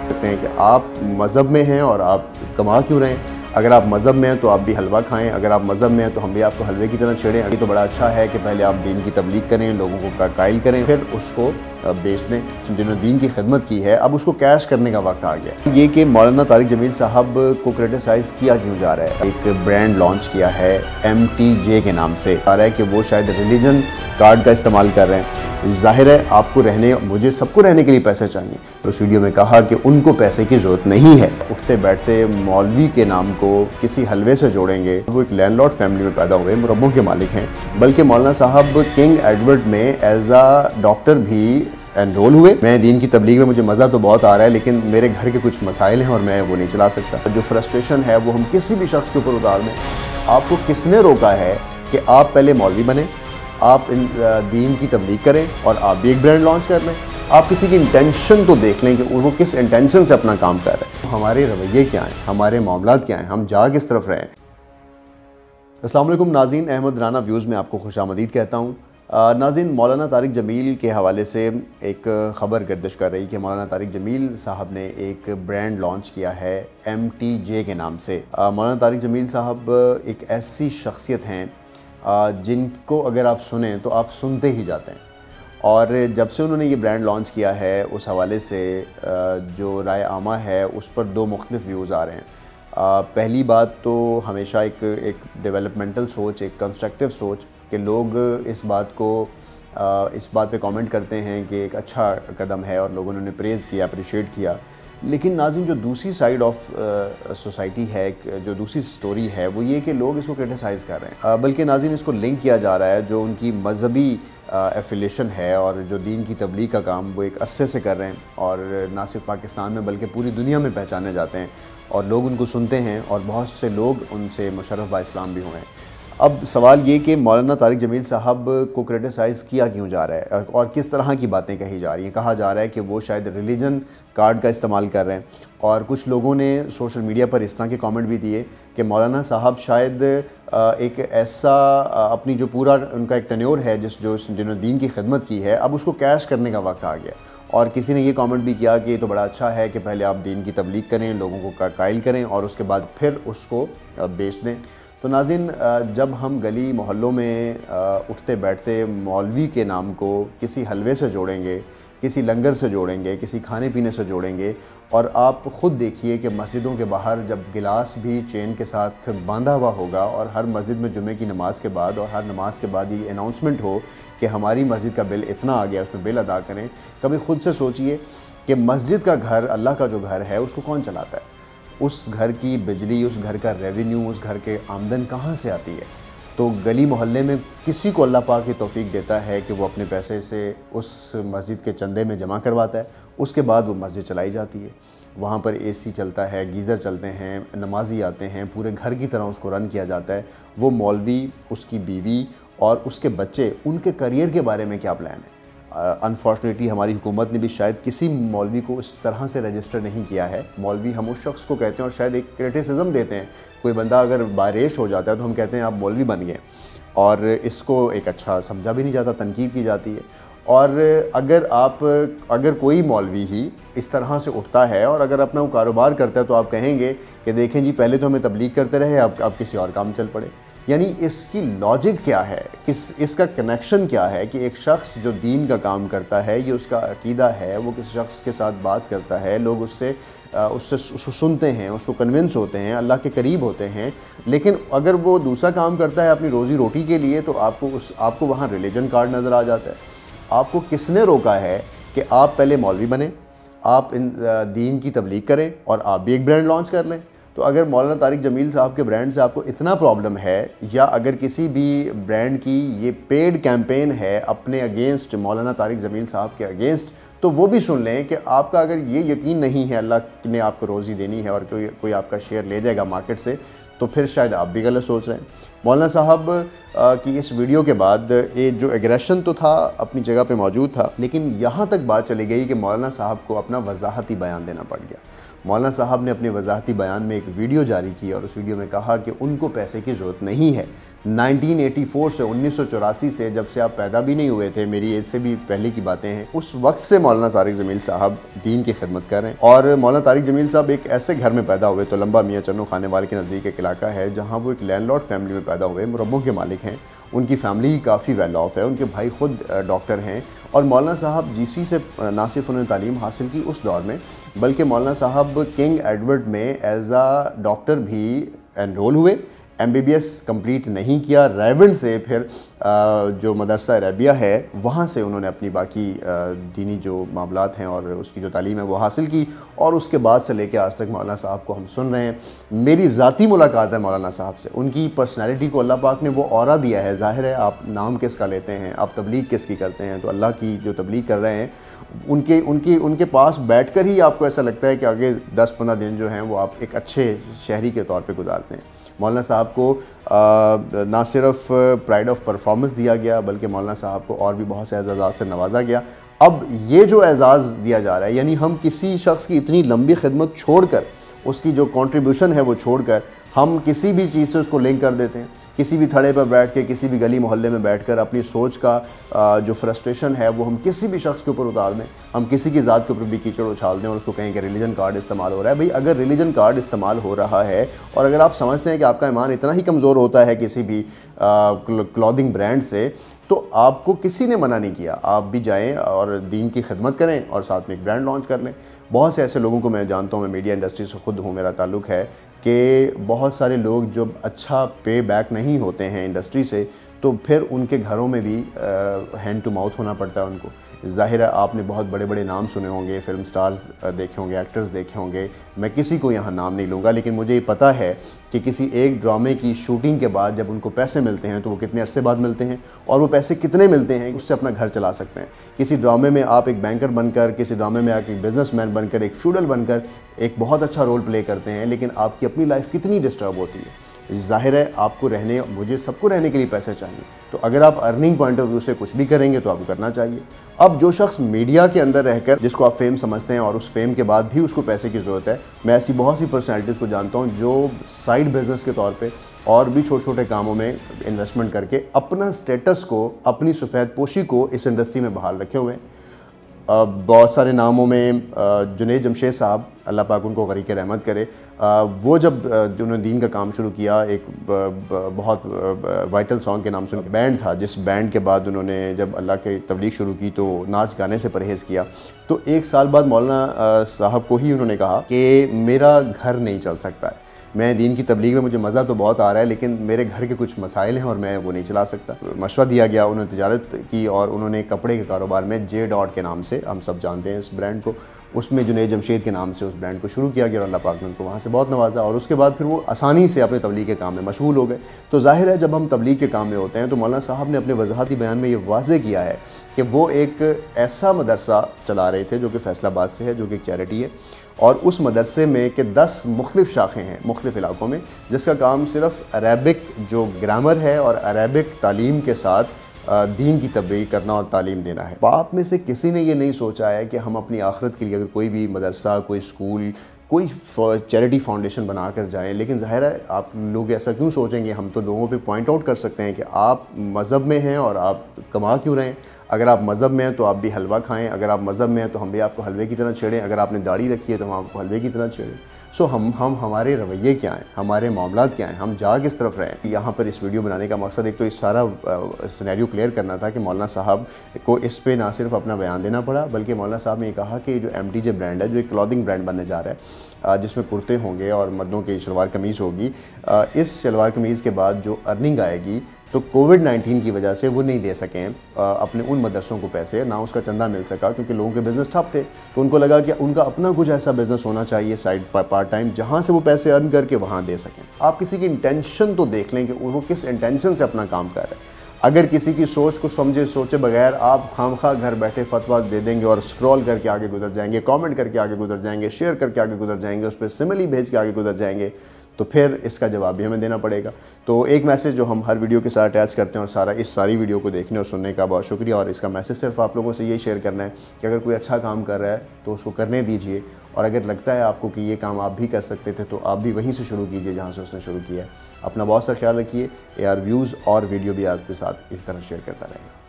कहते हैं कि आप मज़हब में हैं और आप कमा क्यों रहे हैं। अगर आप मज़हब में हैं तो आप भी हलवा खाएं, अगर आप मज़हब में हैं तो हम भी आपको हलवे की तरह छेड़ें। अभी तो बड़ा अच्छा है कि पहले आप दीन की तबलीग करें, लोगों को कायल करें, फिर उसको बेच दें। जिन्होंने दीन की खिदमत की है अब उसको कैश करने का वक्त आ गया। ये कि मौलाना तारिक जमील साहब को क्रिटिसाइज़ किया क्यों जा रहा है। एक ब्रांड लॉन्च किया है MTJ के नाम से, आ रहा है कि वो शायद रिलीजन कार्ड का इस्तेमाल कर रहे हैं। ज़ाहिर है आपको रहने, मुझे सबको रहने के लिए पैसे चाहिए। तो उस वीडियो में कहा कि उनको पैसे की ज़रूरत नहीं है। उठते बैठते मौलवी के नाम को किसी हलवे से जोड़ेंगे। वो एक लैंडलॉर्ड फैमिली में पैदा हुए, मुरब्बों के मालिक हैं। बल्कि मौलाना साहब किंग एडवर्ड में एज आ डॉक्टर भी एनरोल हुए। मैं दीन की तबलीग में मुझे मज़ा तो बहुत आ रहा है, लेकिन मेरे घर के कुछ मसाइल हैं और मैं वो नहीं चला सकता। जो फ्रस्ट्रेशन है वो हम किसी भी शख्स के ऊपर उतार दें। आपको किसने रोका है कि आप पहले मौलवी बने, आप दीन की तबलीग करें और आप भी एक ब्रांड लॉन्च कर लें। आप किसी की इंटेंशन तो देख लें कि वो किस इंटेंशन से अपना काम कर रहे हैं। हमारे रवैये क्या हैं, हमारे मामलात क्या हैं, हम जा किस तरफ रहे हैं। अस्सलाम वालेकुम नाज़रीन, अहमद राना व्यूज़ में आपको खुशामदीद कहता हूँ। नाज़रीन, मौलाना तारिक जमील के हवाले से एक ख़बर गर्दिश कर रही कि मौलाना तारिक जमील साहब ने एक ब्रांड लॉन्च किया है MTJ के नाम से। मौलाना तारिक जमील साहब एक ऐसी शख्सियत हैं जिनको अगर आप सुने तो आप सुनते ही जाते हैं। और जब से उन्होंने ये ब्रांड लॉन्च किया है उस हवाले से जो राय आमा है उस पर दो मुख्तलिफ व्यूज़ आ रहे हैं। पहली बात तो हमेशा एक डेवलपमेंटल सोच, एक कंस्ट्रक्टिव सोच कि लोग इस बात पे कमेंट करते हैं कि एक अच्छा कदम है और लोगों ने उन्हें प्रेज़ किया, अप्रिशिएट किया। लेकिन नाज़रीन, जो दूसरी साइड ऑफ सोसाइटी है, जो दूसरी स्टोरी है, वो ये कि लोग इसको क्रिटिसाइज़ कर रहे हैं। बल्कि नाज़रीन, इसको लिंक किया जा रहा है जो उनकी मजहबी एफिलेशन है और जो दीन की तबलीग का काम वो एक अरसे से कर रहे हैं और ना सिर्फ पाकिस्तान में बल्कि पूरी दुनिया में पहचाने जाते हैं और लोग उनको सुनते हैं और बहुत से लोग उनसे मुशर्रफ बा इस्लाम भी हुए हैं। अब सवाल ये कि मौलाना तारिक जमील साहब को क्रिटिसाइज़ किया क्यों जा रहा है और किस तरह की बातें कही जा रही हैं। कहा जा रहा है कि वो शायद रिलीजन कार्ड का इस्तेमाल कर रहे हैं और कुछ लोगों ने सोशल मीडिया पर इस तरह के कमेंट भी दिए कि मौलाना साहब शायद एक ऐसा अपनी जो पूरा उनका एक टेन्योर है जिन्होंने दीन की खिदमत की है अब उसको कैश करने का वक्त आ गया। और किसी ने ये कमेंट भी किया कि ये तो बड़ा अच्छा है कि पहले आप दीन की तबलीग करें, लोगों को कायल करें और उसके बाद फिर उसको बेच दें। तो नाज़रीन, जब हम गली मोहल्लों में उठते बैठते मौलवी के नाम को किसी हलवे से जोड़ेंगे, किसी लंगर से जोड़ेंगे, किसी खाने पीने से जोड़ेंगे और आप ख़ुद देखिए कि मस्जिदों के बाहर जब गिलास भी चेन के साथ बांधा हुआ होगा और हर मस्जिद में जुमे की नमाज़ के बाद और हर नमाज के बाद ये अनाउंसमेंट हो कि हमारी मस्जिद का बिल इतना आ गया, उसमें बिल अदा करें। कभी ख़ुद से सोचिए कि मस्जिद का घर, अल्लाह का जो घर है, उसको कौन चलाता है। उस घर की बिजली, उस घर का रेवेन्यू, उस घर के आमदन कहाँ से आती है। तो गली मोहल्ले में किसी को अल्लाह पाक की तौफीक देता है कि वो अपने पैसे से उस मस्जिद के चंदे में जमा करवाता है, उसके बाद वो मस्जिद चलाई जाती है। वहाँ पर AC चलता है, गीज़र चलते हैं, नमाजी आते हैं, पूरे घर की तरह उसको रन किया जाता है। वो मौलवी, उसकी बीवी और उसके बच्चे, उनके करियर के बारे में क्या प्लान है। अनफॉर्चुनेटली हमारी हुकूमत ने भी शायद किसी मौलवी को इस तरह से रजिस्टर नहीं किया है। मौलवी हम उस शख्स को कहते हैं और शायद एक क्रिटिसिज्म देते हैं। कोई बंदा अगर बारिश हो जाता है तो हम कहते हैं आप मौलवी बन गए और इसको एक अच्छा समझा भी नहीं जाता, तनकीद की जाती है। और अगर कोई मौलवी ही इस तरह से उठता है और अगर अपना वो कारोबार करता है तो आप कहेंगे कि देखें जी, पहले तो हमें तबलीग करते रहे, अब किसी और काम चल पड़े। यानी इसकी लॉजिक क्या है, इसका कनेक्शन क्या है कि एक शख्स जो दीन का काम करता है, ये उसका अकीदा है, वो किसी शख्स के साथ बात करता है, लोग उससे सुनते हैं, उसको कन्विंस होते हैं, अल्लाह के करीब होते हैं। लेकिन अगर वो दूसरा काम करता है अपनी रोज़ी रोटी के लिए तो आपको वहाँ रिलीजन कार्ड नज़र आ जाता है। आपको किसने रोका है कि आप पहले मौलवी बने, आप दीन की तबलीग करें और आप भी एक ब्रांड लॉन्च कर लें। तो अगर मौलाना तारिक जमील साहब के ब्रांड से आपको इतना प्रॉब्लम है या अगर किसी भी ब्रांड की ये पेड कैंपेन है अपने अगेंस्ट, मौलाना तारिक जमील साहब के अगेंस्ट, तो वो भी सुन लें कि आपका अगर ये यकीन नहीं है अल्लाह ने आपको रोज़ी देनी है और कोई आपका शेयर ले जाएगा मार्केट से, तो फिर शायद आप भी गलत सोच रहे हैं। मौलाना साहब की इस वीडियो के बाद ये जो एग्रेशन तो था अपनी जगह पे मौजूद था, लेकिन यहाँ तक बात चली गई कि मौलाना साहब को अपना वजाहती बयान देना पड़ गया। मौलाना साहब ने अपने वजाहती बयान में एक वीडियो जारी की और उस वीडियो में कहा कि उनको पैसे की ज़रूरत नहीं है। 1984 से 1984 से, जब से आप पैदा भी नहीं हुए थे, मेरी एज से भी पहले की बातें हैं, उस वक्त से मौलाना तारिक जमील साहब दीन की खिदमत कर रहे हैं। और मौलाना तारिक जमील साहब एक ऐसे घर में पैदा हुए, तो लंबा मियाँ चन्नू खानेवाल के नज़दीक एक इलाका है जहाँ वो एक लैंडलॉर्ड फैमिली में पैदा हुए, मुरब्बों के मालिक हैं। उनकी फैमिली काफ़ी वेल ऑफ है, उनके भाई ख़ुद डॉक्टर हैं। और मौलाना साहब जीसी से ना सिर्फ उन्होंने तालीम हासिल की उस दौर में, बल्कि मौलाना साहब किंग एडवर्ड में एज आ डॉक्टर भी एनरोल हुए। MBBS कंप्लीट नहीं किया, रेवेंट से फिर जो मदरसा अरबिया है वहाँ से उन्होंने अपनी बाकी दीनी जो मामलात हैं और उसकी जो तालीम है वो हासिल की। और उसके बाद से लेकर आज तक मौलाना साहब को हम सुन रहे हैं। मेरी ज़ाती मुलाकात है मौलाना साहब से। उनकी पर्सनैलिटी को अल्लाह पाक ने वो औरा दिया है। ज़ाहिर है आप नाम किसका लेते हैं, आप तबलीग किसकी करते हैं, तो अल्लाह की जो तबलीग कर रहे हैं उनके पास बैठकर ही आपको ऐसा लगता है कि आगे 10-15 दिन जो हैं वो आप एक अच्छे शहरी के तौर पे गुजारते हैं। मौलाना साहब को ना सिर्फ प्राइड ऑफ परफॉर्मेंस दिया गया, बल्कि मौलाना साहब को और भी बहुत से एजाज़ात से नवाजा गया। अब ये जो एजाज़ दिया जा रहा है, यानी हम किसी शख्स की इतनी लंबी खिदमत छोड़कर, उसकी जो कंट्रीब्यूशन है वो छोड़कर, हम किसी भी चीज़ से उसको लिंक कर देते हैं। किसी भी थड़े पर बैठ के, किसी भी गली मोहल्ले में बैठकर अपनी सोच का जो फ्रस्ट्रेशन है वो हम किसी भी शख्स के ऊपर उतार दें। हम किसी की ज़ात के ऊपर भी कीचड़ उछाल दें और उसको कहें कि रिलीजन कार्ड इस्तेमाल हो रहा है। भाई अगर रिलीजन कार्ड इस्तेमाल हो रहा है और अगर आप समझते हैं कि आपका ईमान इतना ही कमज़ोर होता है किसी भी क्लॉथिंग ब्रांड से, तो आपको किसी ने मना नहीं किया। आप भी जाएं और दीन की खिदमत करें और साथ में एक ब्रांड लॉन्च कर लें। बहुत से ऐसे लोगों को मैं जानता हूँ, मैं मीडिया इंडस्ट्री से ख़ुद हूँ, मेरा ताल्लुक़ है कि बहुत सारे लोग जब अच्छा पे बैक नहीं होते हैं इंडस्ट्री से, तो फिर उनके घरों में भी हैंड टू माउथ होना पड़ता है उनको। ज़ाहिर है आपने बहुत बड़े बड़े नाम सुने होंगे, फिल्म स्टार्स देखे होंगे, एक्टर्स देखे होंगे। मैं किसी को यहाँ नाम नहीं लूँगा, लेकिन मुझे ये पता है कि किसी एक ड्रामे की शूटिंग के बाद जब उनको पैसे मिलते हैं तो वो कितने अरसे बाद मिलते हैं और वो पैसे कितने मिलते हैं, उससे अपना घर चला सकते हैं। किसी ड्रामे में आप एक बैंकर बनकर, किसी ड्रामे में आप एक बिजनेसमैन बनकर, एक फ्यूडल बनकर एक बहुत अच्छा रोल प्ले करते हैं, लेकिन आपकी अपनी लाइफ कितनी डिस्टर्ब होती है। ज़ाहिर है आपको रहने, मुझे सबको रहने के लिए पैसे चाहिए, तो अगर आप अर्निंग पॉइंट ऑफ व्यू से कुछ भी करेंगे तो आपको करना चाहिए। अब जो शख्स मीडिया के अंदर रहकर, जिसको आप फेम समझते हैं और उस फेम के बाद भी उसको पैसे की ज़रूरत है, मैं ऐसी बहुत सी पर्सनैलिटीज़ को जानता हूँ जो साइड बिजनेस के तौर पे और भी छोटे छोटे कामों में इन्वेस्टमेंट करके अपना स्टेटस को, अपनी सफ़ेद पोशी को इस इंडस्ट्री में बहाल रखे हुए हैं। बहुत सारे नामों में जुनैद जमशेद साहब, अल्लाह पाक उनको गरीक रहमत करे, वो जब उन्होंने दीन का काम शुरू किया, एक बहुत वाइटल सॉन्ग के नाम से बैंड था, जिस बैंड के बाद उन्होंने जब अल्लाह की तबलीग शुरू की तो नाच गाने से परहेज़ किया। तो एक साल बाद मौलाना साहब को ही उन्होंने कहा कि मेरा घर नहीं चल सकता है, मैं दीन की तबलीग में मुझे मज़ा तो बहुत आ रहा है, लेकिन मेरे घर के कुछ मसाइल हैं और मैं वो नहीं चला सकता। मशवरा दिया गया, उन्होंने तिजारत की और उन्होंने कपड़े के कारोबार में जे डॉट के नाम से, हम सब जानते हैं इस ब्रांड को, उसमें जुनैद जमशेद के नाम से उस ब्रांड को शुरू किया गया और अल्लाह पाक ने उनको वहाँ से बहुत नवाजा और उसके बाद फिर वो आसानी से अपने तबलीग के काम में मशगूल हो गए। तो ज़ाहिर है जब हम तबलीग के काम में होते हैं तो मौलाना साहब ने अपने वज़ाहती बयान में ये वाज़े किया है कि वो एक ऐसा मदरसा चला रहे थे जो कि फैसलाबाद से है, जो कि एक चैरिटी है, और उस मदरसे में कि 10 मुख्तलिफ़ शाखें हैं मुख्तलिफ़ इलाकों में, जिसका काम सिर्फ अरेबिक जो ग्रामर है और अरेबिक तालीम के साथ दीन की तबलीग करना और तालीम देना है। बाप में से किसी ने ये नहीं सोचा है कि हम अपनी आखिरत के लिए अगर कोई भी मदरसा, कोई स्कूल, कोई चैरिटी फाउंडेशन बना कर जाएँ। लेकिन ज़ाहिर है आप लोग ऐसा क्यों सोचेंगे, हम तो लोगों पे पॉइंट आउट कर सकते हैं कि आप मज़हब में हैं और आप कमा क्यों रहे हैं। अगर आप मज़हब में हैं तो आप भी हलवा खाएं, अगर आप मज़हब में हैं तो हम भी आपको हलवे की तरह छेड़ें, अगर आपने दाढ़ी रखी है तो हम आपको हलवे की तरह छेड़ें। सो हम हमारे रवैये क्या हैं, हमारे मामलात क्या हैं, हम जा किस तरफ रहें। यहाँ पर इस वीडियो बनाने का मकसद एक तो इस सारा सिनेरियो क्लियर करना था कि मौलाना साहब को इस पे ना सिर्फ अपना बयान देना पड़ा, बल्कि मौलाना साहब ने कहा कि जो MTJ ब्रांड है, जो एक क्लॉथिंग ब्रांड बनने जा रहा है, जिसमें कुर्ते होंगे और मर्दों की शलवार कमीज़ होगी, इस शलवार कमीज़ के बाद जो अर्निंग आएगी तो कोविड-19 की वजह से वो नहीं दे सकें अपने उन मदरसों को पैसे, ना उसका चंदा मिल सका क्योंकि लोगों के बिज़नेस ठप थे। तो उनको लगा कि उनका अपना कुछ ऐसा बिज़नेस होना चाहिए साइड पार्ट टाइम, जहाँ से वो पैसे अर्न करके वहाँ दे सकें। आप किसी की इंटेंशन तो देख लें कि वो किस इंटेंशन से अपना काम कर रहे हैं। अगर किसी की सोच को सोचे बगैर आप खामखा घर बैठे फतवा दे देंगे और स्क्रॉल करके आगे गुजर जाएंगे, कमेंट करके आगे गुजर जाएंगे, शेयर करके आगे गुजर जाएंगे, उस पर सिमिली भेज के आगे गुजर जाएंगे, तो फिर इसका जवाब भी हमें देना पड़ेगा। तो एक मैसेज जो हम हर वीडियो के साथ अटैच करते हैं, और इस सारी वीडियो को देखने और सुनने का बहुत शुक्रिया। और इसका मैसेज सिर्फ आप लोगों से यही शेयर करना है कि अगर कोई अच्छा काम कर रहा है तो उसको करने दीजिए, और अगर लगता है आपको कि ये काम आप भी कर सकते थे तो आप भी वहीं से शुरू कीजिए जहाँ से उसने शुरू किया है। अपना बहुत सा ख्याल रखिए। AR व्यूज़ और वीडियो भी आपके साथ इस तरह शेयर करता रहेगा।